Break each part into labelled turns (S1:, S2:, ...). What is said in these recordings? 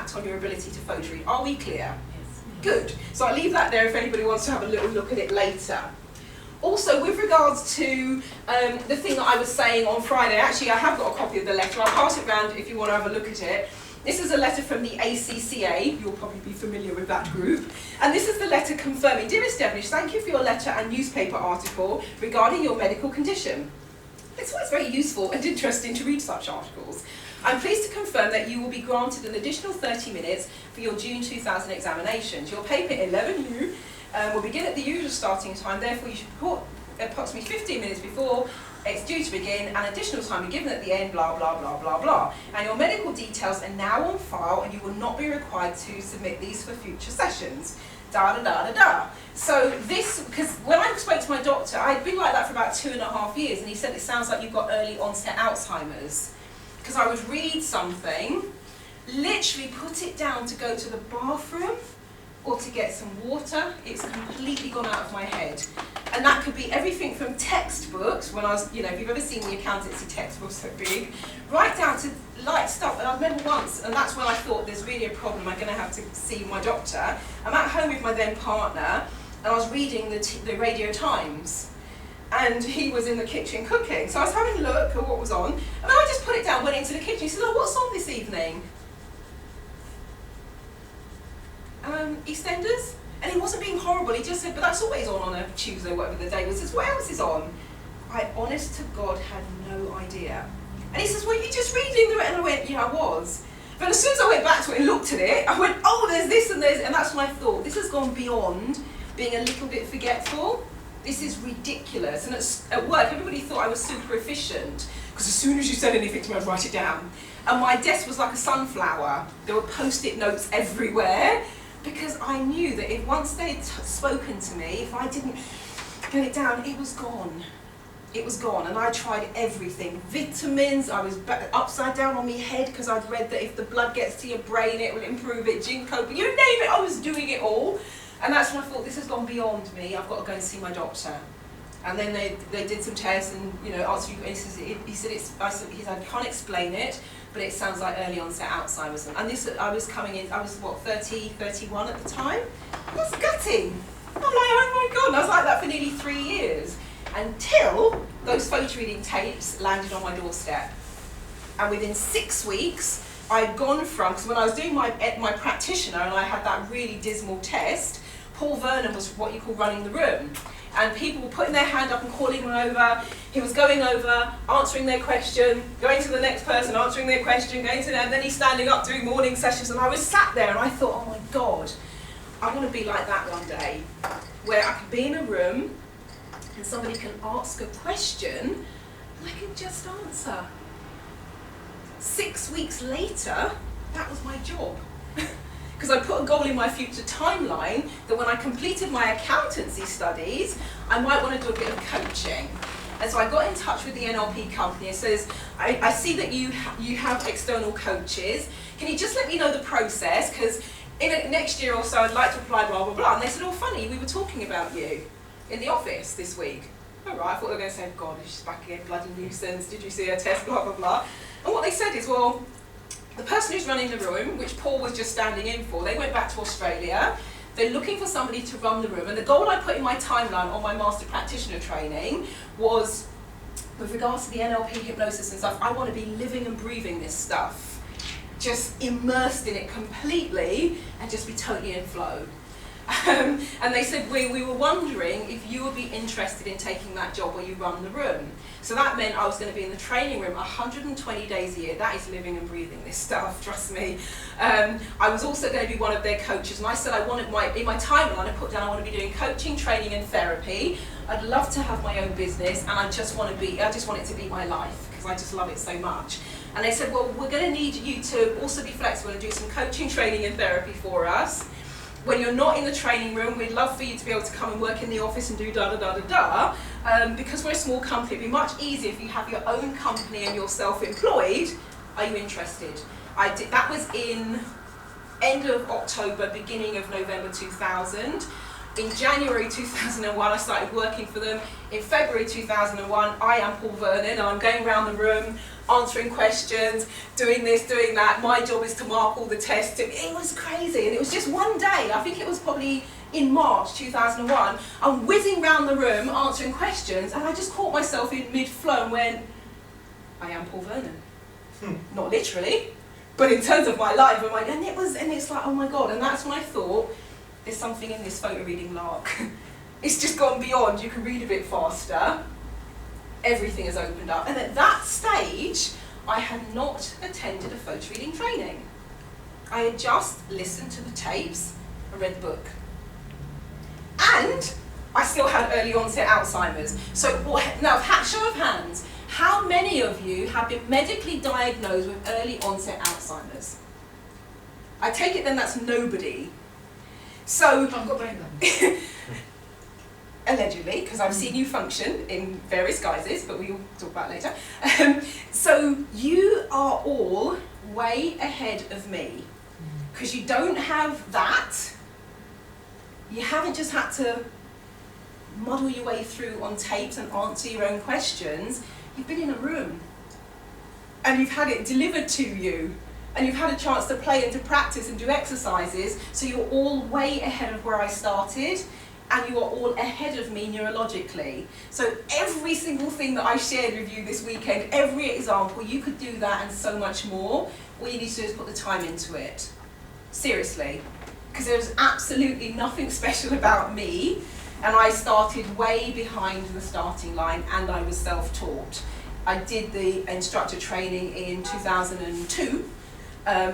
S1: impact on your ability to photo read. Are we clear? Yes. Good. So I'll leave that there if anybody wants to have a little look at it later. Also, with regards to the thing that I was saying on Friday, actually I have got a copy of the letter. I'll pass it round if you want to have a look at it. This is a letter from the ACCA, you'll probably be familiar with that group, and this is the letter confirming, Dearest Devonish, thank you for your letter and newspaper article regarding your medical condition. It's always very useful and interesting to read such articles. I'm pleased to confirm that you will be granted an additional 30 minutes for your June 2000 examinations. Your paper 11U will begin at the usual starting time, therefore you should report approximately 15 minutes before it's due to begin, and additional time be given at the end, blah, blah, blah, blah, blah. And your medical details are now on file and you will not be required to submit these for future sessions. Da, da, da, da, da. So this, because when I spoke to my doctor, I'd been like that for about 2.5 years, and he said it sounds like you've got early onset Alzheimer's. Because I would read something, literally put it down to go to the bathroom or to get some water, it's completely gone out of my head. And that could be everything from textbooks, when I was, you know, if you've ever seen the accountancy textbooks so big, right down to light stuff. And I remember once, and that's when I thought there's really a problem, I'm going to have to see my doctor. I'm at home with my then partner, and I was reading the Radio Times. And he was in the kitchen cooking. So I was having a look at what was on, and I just put it down, went into the kitchen. He said, oh, what's on this evening? EastEnders? And he wasn't being horrible, he just said, but that's always on a Tuesday, whatever the day was. He says, what else is on? I, honest to God, had no idea. And he says, well, you're just reading the, and I went, yeah, I was. But as soon as I went back to it and looked at it, I went, oh, there's this and there's, and that's when I thought, this has gone beyond being a little bit forgetful. This is ridiculous. And at work, everybody thought I was super efficient, because as soon as you said anything to me, I'd write it down. And my desk was like a sunflower. There were post-it notes everywhere, because I knew that if once they'd spoken to me, if I didn't get it down, it was gone. It was gone, and I tried everything. Vitamins, I was upside down on my head because I'd read that if the blood gets to your brain, it will improve it. Ginkgo, but you name it, I was doing it all. And that's when I thought, this has gone beyond me, I've got to go and see my doctor. And then they did some tests and, you know, asked you, he said, I can't explain it, but it sounds like early onset Alzheimer's. And this, I was coming in, I was what, 30, 31 at the time? That's gutting. I'm like, oh my God, and I was like that for nearly 3 years. Until those photo reading tapes landed on my doorstep. And within 6 weeks, I'd gone from, because when I was doing my practitioner and I had that really dismal test, Paul Vernon was what you call running the room. And people were putting their hand up and calling him over. He was going over, answering their question, going to the next person, answering their question, going to them, and then he's standing up doing morning sessions. And I was sat there and I thought, oh my God, I want to be like that one day, where I can be in a room and somebody can ask a question and I can just answer. 6 weeks later, that was my job. Because I put a goal in my future timeline that when I completed my accountancy studies, I might want to do a bit of coaching. And so I got in touch with the NLP company and says, I see that you have external coaches. Can you just let me know the process? Because in next year or so, I'd like to apply, blah, blah, blah. And they said, oh, funny, we were talking about you in the office this week. All right, I thought they were going to say, God, she's back again, bloody nuisance. Did you see her test, blah, blah, blah. And what they said is, well, the person who's running the room, which Paul was just standing in for, they went back to Australia. They're looking for somebody to run the room. And the goal I put in my timeline on my master practitioner training was, with regards to the NLP hypnosis and stuff, I want to be living and breathing this stuff. Just immersed in it completely and just be totally in flow. And they said, we were wondering if you would be interested in taking that job where you run the room. So that meant I was going to be in the training room 120 days a year. That is living and breathing this stuff, trust me. I was also going to be one of their coaches, and I said in my timeline I put down I want to be doing coaching, training and therapy. I'd love to have my own business, and I just want it to be my life, because I just love it so much. And they said, well, we're going to need you to also be flexible and do some coaching, training and therapy for us. When you're not in the training room, we'd love for you to be able to come and work in the office and do da-da-da-da-da. Because we're a small company, it'd be much easier if you have your own company and you're self-employed. Are you interested? That was in end of October, beginning of November 2000. In January 2001, I started working for them. In February 2001, I am Paul Vernon, and I'm going around the room, answering questions, doing this, doing that. My job is to mark all the tests. It was crazy, and it was just one day. I think it was probably in March 2001. I'm whizzing around the room, answering questions, and I just caught myself in mid-flow and went, I am Paul Vernon. Not literally, but in terms of my life, and it's like, oh my God, and that's when I thought, there's something in this photo reading lark. It's just gone beyond, you can read a bit faster, everything has opened up. And at that stage, I had not attended a photo reading training. I had just listened to the tapes and read the book. And I still had early onset Alzheimer's. So now, show of hands, how many of you have been medically diagnosed with early onset Alzheimer's? I take it then that's nobody. So, allegedly, because I've seen you function in various guises, but we'll talk about it later. So you are all way ahead of me, because you don't have that. You haven't just had to muddle your way through on tapes and answer your own questions. You've been in a room, and you've had it delivered to you. And you've had a chance to play and to practice and do exercises, so you're all way ahead of where I started, and you are all ahead of me neurologically. So every single thing that I shared with you this weekend, every example, you could do that and so much more. All you need to do is put the time into it. Seriously. Because there's absolutely nothing special about me, and I started way behind the starting line, and I was self-taught. I did the instructor training in 2002.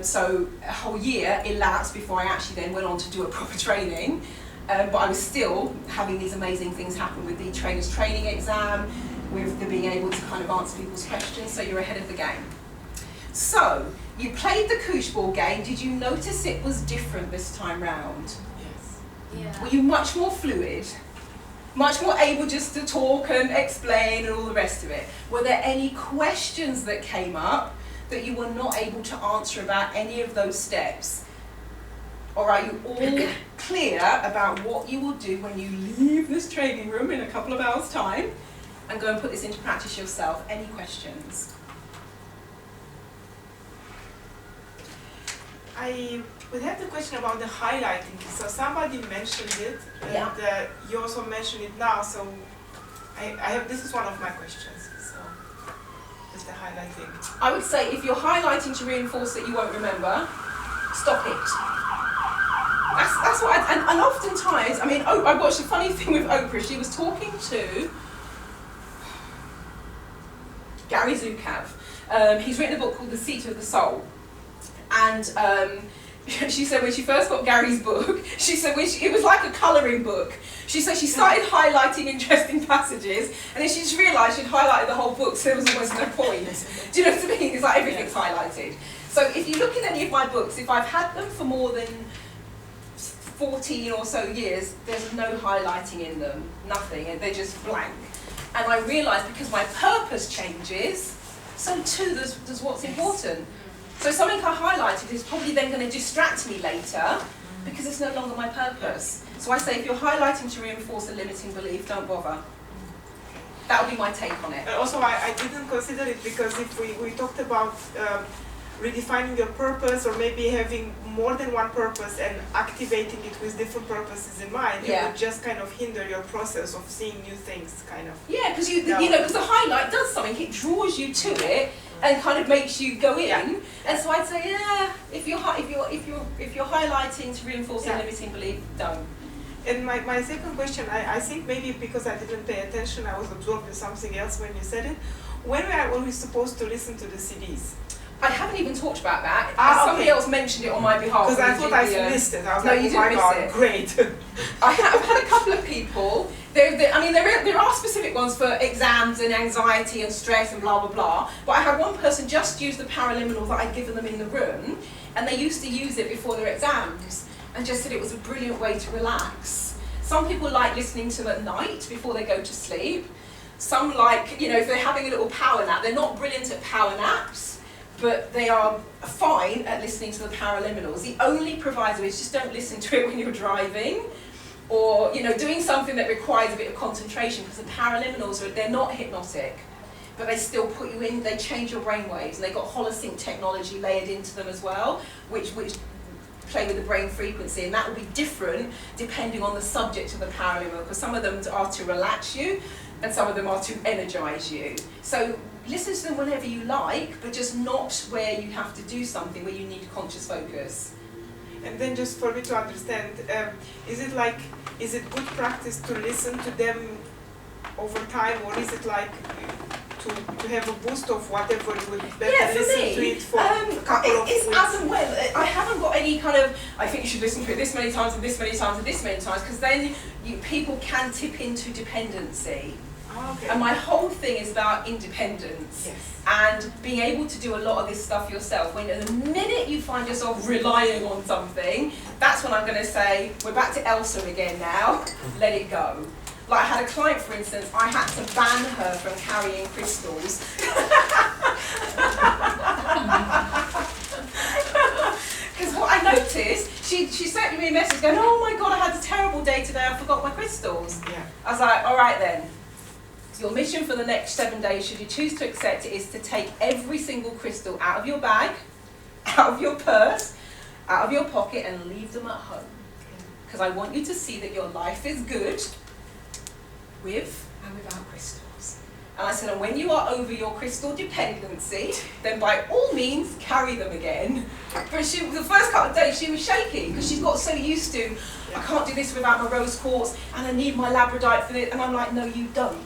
S1: So a whole year elapsed before I actually then went on to do a proper training, but I was still having these amazing things happen with the trainer's training exam, with the being able to kind of answer people's questions, so you're ahead of the game. So, you played the koosh ball game. Did you notice it was different this time round?
S2: Yes.
S3: Yeah.
S1: Were you much more fluid? Much more able just to talk and explain and all the rest of it? Were there any questions that came up that you were not able to answer about any of those steps? Or are you all clear about what you will do when you leave this training room in a couple of hours' time and go and put this into practice yourself? Any questions?
S2: I would have the question about the highlighting. So somebody mentioned it, and
S1: Yeah.
S2: You also mentioned it now. So I have, this is one of my questions. So is the highlighting.
S1: I would say if you're highlighting to reinforce that you won't remember, stop it. That's what and oftentimes, I mean, I watched a funny thing with Oprah. She was talking to Gary Zukav. He's written a book called The Seat of the Soul. And she said when she first got Gary's book, she said it was like a colouring book. She said she started highlighting interesting passages, and then she just realised she'd highlighted the whole book, so there was almost no point. Do you know what I mean? It's like everything's highlighted. So if you look at any of my books, if I've had them for more than 14 or so years, there's no highlighting in them, nothing, and they're just blank. And I realised because my purpose changes, so too does what's important. So something I highlighted is probably then going to distract me later because it's no longer my purpose. So I say if you're highlighting to reinforce a limiting belief, don't bother. That would be my take on it.
S2: And also I didn't consider it because if we talked about redefining your purpose, or maybe having more than one purpose and activating it with different purposes in mind, it would just kind of hinder your process of seeing new things, kind of.
S1: Yeah, because because the highlight does something. It draws you to it and kind of makes you go in.
S2: Yeah.
S1: And so I'd say, if you're highlighting to reinforce a limiting belief, don't.
S2: And my second question, I think maybe because I didn't pay attention, I was absorbed in something else when you said it. When were we supposed to listen to the CDs?
S1: I haven't even talked about that. Somebody
S2: Okay.
S1: else mentioned it on my behalf.
S2: Because I thought I missed it. I was
S1: No,
S2: like,
S1: you
S2: oh my
S1: didn't
S2: God,
S1: miss it.
S2: great.
S1: I've had a couple of people. There are specific ones for exams and anxiety and stress and blah blah blah. But I had one person just use the paraliminal that I'd given them in the room, and they used to use it before their exams, and just said it was a brilliant way to relax. Some people like listening to them at night before they go to sleep. Some like, if they're having a little power nap. They're not brilliant at power naps, but they are fine at listening to the paraliminals. The only proviso is just don't listen to it when you're driving. or doing something that requires a bit of concentration, because the paraliminals they're not hypnotic, but they still put you in. They change your brain waves, and they've got holosync technology layered into them as well, which play with the brain frequency, and that will be different depending on the subject of the paraliminal, because some of them are to relax you, and some of them are to energize you. So listen to them whenever you like, but just not where you have to do something where you need conscious focus.
S2: And then just for me to understand, is it good practice to listen to them over time, or is it like to have a boost of whatever you would better listen to it for a couple of
S1: it's
S2: weeks?
S1: as and when. I haven't got any kind of, I think you should listen to it this many times and this many times and this many times, because then people can tip into dependency.
S2: Oh, okay.
S1: And my whole thing is about independence.
S2: Yes.
S1: And being able to do a lot of this stuff yourself. When the minute you find yourself relying on something, that's when I'm going to say, we're back to Elsa again now, let it go. Like I had a client, for instance, I had to ban her from carrying crystals. Because what I noticed, she sent me a message going, oh my God, I had a terrible day today, I forgot my crystals.
S2: Yeah.
S1: I was like, all right then. Your mission for the next 7 days, should you choose to accept it, is to take every single crystal out of your bag, out of your purse, out of your pocket, and leave them at home. Because I want you to see that your life is good with and without crystals. And I said, and when you are over your crystal dependency, then by all means carry them again. But the first couple of days she was shaking because she's got so used to, I can't do this without my rose quartz, and I need my labradorite for it. And I'm like, no, you don't.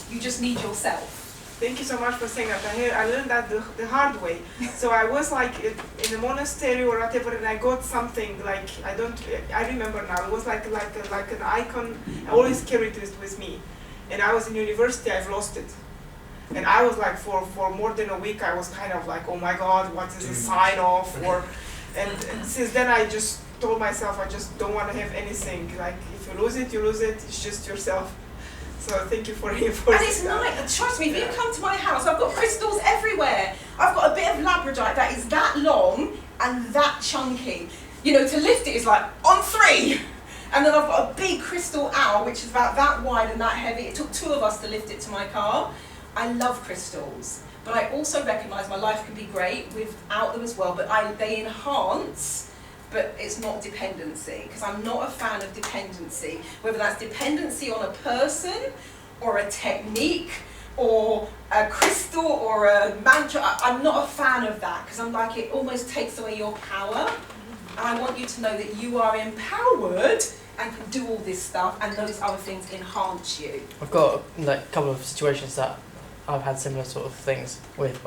S1: You just need yourself.
S2: Thank you so much for saying that. I learned that the hard way. So I was like in a monastery or whatever, and I got something like I remember now. It was like an icon. I always carried it with me. And I was in university. I've lost it. And I was like for more than a week. I was kind of like, oh my God, what is a sign of? And since then I just told myself I just don't want to have anything. Like if you lose it, you lose it. It's just yourself. So thank you for reinforcing.
S1: And it's nice. Trust me, if you come to my house, I've got crystals everywhere. I've got a bit of labradorite that is that long and that chunky. To lift it is like on 3. And then I've got a big crystal owl, which is about that wide and that heavy. It took 2 of us to lift it to my car. I love crystals, but I also recognise my life can be great without them as well. But they enhance. But it's not dependency, because I'm not a fan of dependency. Whether that's dependency on a person, or a technique, or a crystal, or a mantra, I'm not a fan of that, because I'm like, it almost takes away your power. And I want you to know that you are empowered and can do all this stuff, and those other things enhance you.
S3: I've got a couple of situations that I've had similar sort of things with.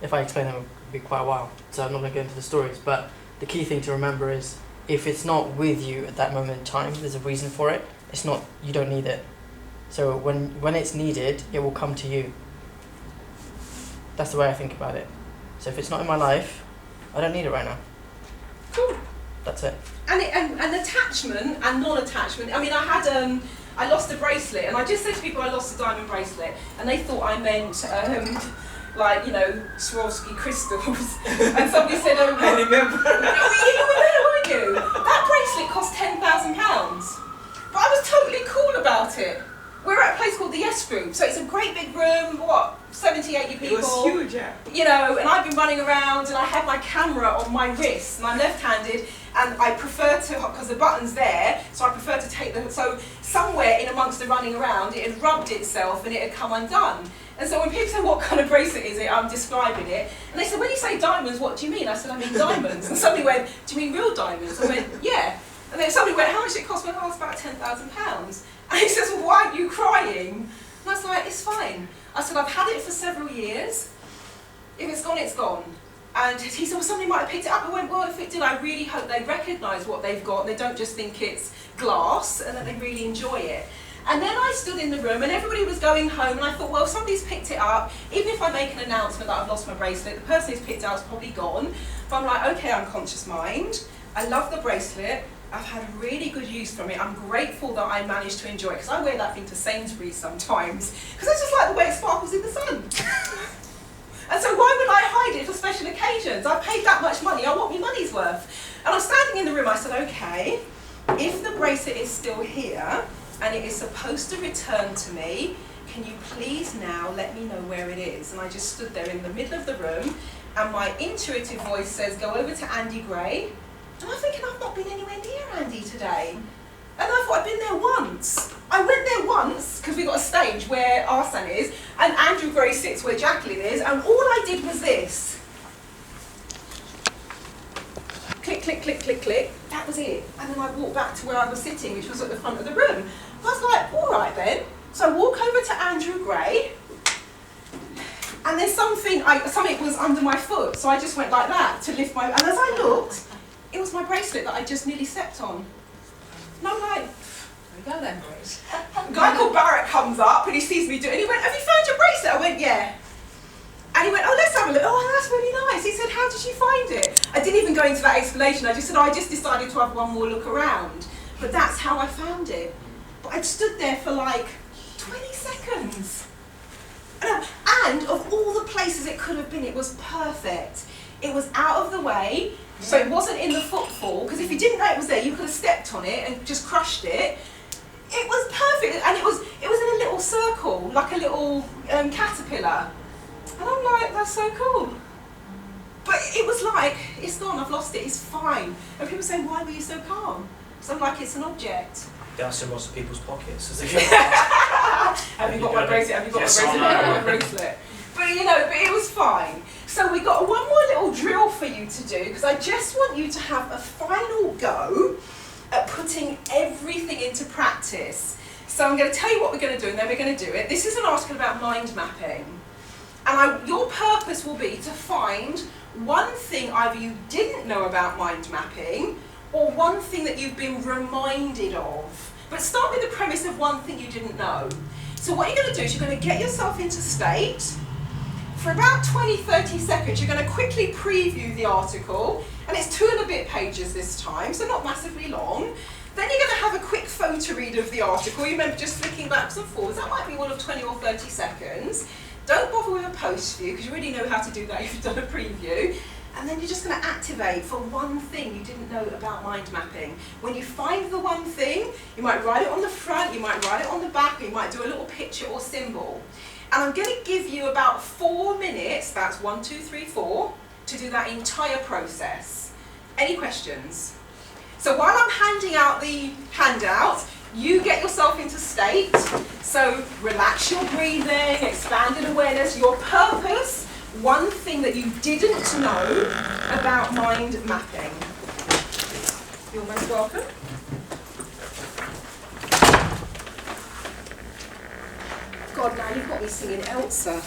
S3: If I explain them, it will be quite a while, so I'm not going to go into the stories. But the key thing to remember is, if it's not with you at that moment in time, there's a reason for it. It's not, you don't need it. So when it's needed, it will come to you. That's the way I think about it. So if it's not in my life, I don't need it right now.
S1: Cool.
S3: That's it.
S1: And attachment and non-attachment. I mean, I lost a bracelet, and I just said to people I lost a diamond bracelet, and they thought I meant Swarovski crystals. And somebody said, oh,
S2: I remember.
S1: You were there, weren't you? That bracelet cost £10,000. But I was totally cool about it. We're at a place called the Yes Group, so it's a great big room, 70, 80 people.
S2: It was huge, yeah.
S1: And I've been running around, and I had my camera on my wrist, and I'm left-handed, and I prefer to, because the button's there, so I prefer to take so somewhere in amongst the running around, it had rubbed itself and it had come undone. And so when people say, what kind of bracelet is it, I'm describing it, and they said, when you say diamonds, what do you mean? I said, I mean diamonds. And somebody went, do you mean real diamonds? I went, yeah. And then somebody went, how much did it cost? I went, oh, it's about £10,000. And he says, well, why aren't you crying? And I was like, it's fine. I said, I've had it for several years. If it's gone, it's gone. And he said, well, somebody might have picked it up. I went, well, if it did, I really hope they recognise what they've got and they don't just think it's glass, and that they really enjoy it. And then I stood in the room and everybody was going home, and I thought, well, somebody's picked it up. Even if I make an announcement that I've lost my bracelet, the person who's picked it up is probably gone. But I'm like, okay, unconscious mind. I love the bracelet. I've had really good use from it. I'm grateful that I managed to enjoy it, because I wear that thing to Sainsbury's sometimes, because I just like the way it sparkles in the sun. And so why would I hide it for special occasions? I paid that much money, I want my money's worth. And I'm standing in the room, I said, okay, if the bracelet is still here and it is supposed to return to me, can you please now let me know where it is? And I just stood there in the middle of the room, and my intuitive voice says, go over to Andy Gray. And I'm thinking, I've not been anywhere near Andy today. And I thought, I've been there once. I went there once, because we've got a stage where Arsene is, and Andrew Gray sits where Jacqueline is, and all I did was this. Click, click, click, click, click. That was it. And then I walked back to where I was sitting, which was at the front of the room. I was like, all right then. So I walk over to Andrew Gray, and there's something was under my foot, so I just went like that to lift my, and as I looked, it was my bracelet that I just nearly stepped on. And I'm like, there we go then, Grace. A guy called Barrett comes up and he sees me do it, and he went, have you found your bracelet? I went, yeah. And he went, oh, let's have a look. Oh, that's really nice. He said, how did you find it? I didn't even go into that explanation. I just said, oh, I just decided to have one more look around. But that's how I found it. But I'd stood there for like 20 seconds. And of all the places it could have been, it was perfect. It was out of the way, so it wasn't in the footfall, because if you didn't know it was there, you could have stepped on it and just crushed it. It was perfect, and it was in a little circle, like a little caterpillar. And I'm like, that's so cool. But it was like, it's gone, I've lost it, it's fine. And people say, why were you so calm? So I'm like, it's an object.
S4: That's in lots of people's pockets.
S1: Have you got my bracelet? Have you got my bracelet? Have you got my bracelet? But but it was fine. So we got one more little drill for you to do, because I just want you to have a final go at putting everything into practice. So I'm going to tell you what we're going to do, and then we're going to do it. This is an article about mind mapping. And your purpose will be to find one thing either you didn't know about mind mapping, or one thing that you've been reminded of. But start with the premise of one thing you didn't know. So what you're going to do is you're going to get yourself into state. For about 20-30 seconds, you're going to quickly preview the article, and it's 2 and a bit pages this time, so not massively long. Then you're going to have a quick photo read of the article. You remember just flicking backwards and forwards. That might be all of 20 or 30 seconds. Don't bother with a post view, because you already know how to do that if you've done a preview. And then you're just going to activate for one thing you didn't know about mind mapping. When you find the one thing, you might write it on the front, you might write it on the back, or you might do a little picture or symbol. And I'm going to give you about 4 minutes, that's 1, 2, 3, 4, to do that entire process. Any questions? So while I'm handing out the handout, you get yourself into state. So relax your breathing, expanded awareness, your purpose, one thing that you didn't know about mind mapping. You're most welcome. God, now you've got me singing Elsa.